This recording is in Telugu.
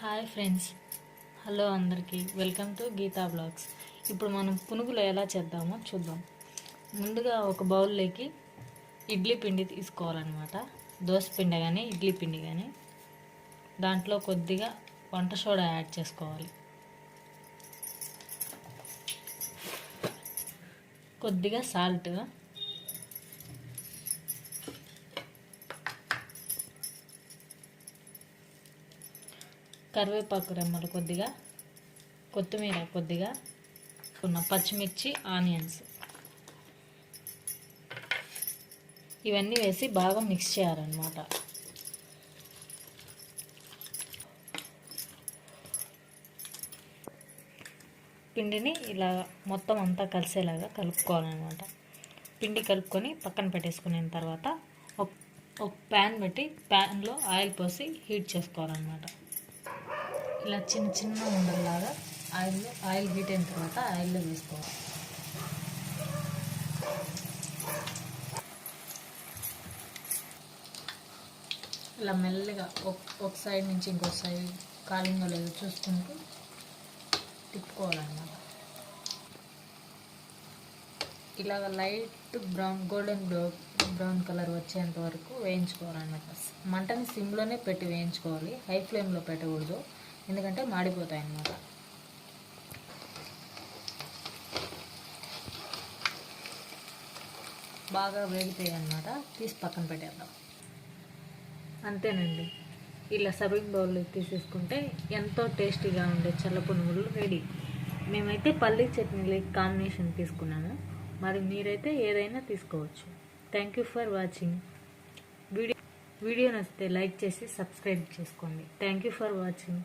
హాయ్ ఫ్రెండ్స్, హలో అందరికీ, వెల్కమ్ టు గీతా బ్లాగ్స్. ఇప్పుడు మనం పునుగులు ఎలా చేద్దామో చూద్దాం. ముందుగా ఒక బౌల్లోకి ఇడ్లీ పిండి తీసుకోవాలన్నమాట. దోశ పిండి కానీ ఇడ్లీ పిండి కానీ. దాంట్లో కొద్దిగా వంట సోడా యాడ్ చేసుకోవాలి, కొద్దిగా సాల్ట్, కరివేపాకు రెమ్మలు కొద్దిగా, కొత్తిమీర కొద్దిగా, పచ్చిమిర్చి, ఆనియన్స్ ఇవన్నీ వేసి బాగా మిక్స్ చేయాలన్నమాట. పిండిని ఇలా మొత్తం అంతా కలిసేలాగా కలుపుకోవాలన్నమాట. పిండి కలుపుకొని పక్కన పెట్టేసుకున్న తర్వాత ఒక ప్యాన్ పెట్టి ప్యాన్లో ఆయిల్ పోసి హీట్ చేసుకోవాలన్నమాట. ఇలా చిన్న చిన్న ఉండలాగా ఆయిల్ హీట్ అయిన తర్వాత ఆయిల్లో వేసుకోవాలి. ఇలా మెల్లగా ఒక సైడ్ నుంచి ఇంకో సైడ్ కాలిందో లేదో చూసుకుంటూ తిప్పుకోవాలన్నమాట. ఇలాగ లైట్ గోల్డెన్ బ్రౌన్ కలర్ వచ్చేంత వరకు వేయించుకోవాలన్నమాట. మంటని సిమ్లోనే పెట్టి వేయించుకోవాలి, హై ఫ్లేమ్లో పెట్టకూడదు, ఎందుకంటే మాడిపోతాయి అన్నమాట. బాగా వేగితాయి అన్నమాట. తీసి పక్కన పెట్టేద్దాం. అంతేనండి, ఇలా సర్వింగ్ బౌల్లో తీసేసుకుంటే ఎంతో టేస్టీగా ఉండే చల్ల పునుగులు రెడీ. మేమైతే పల్లీ చట్నీ కాంబినేషన్ తీసుకున్నాము, మరి మీరైతే ఏదైనా తీసుకోవచ్చు. Thank you for watching. Video నచ్చితే లైక్ చేసి సబ్స్క్రైబ్ చేసుకోండి. Thank you for watching.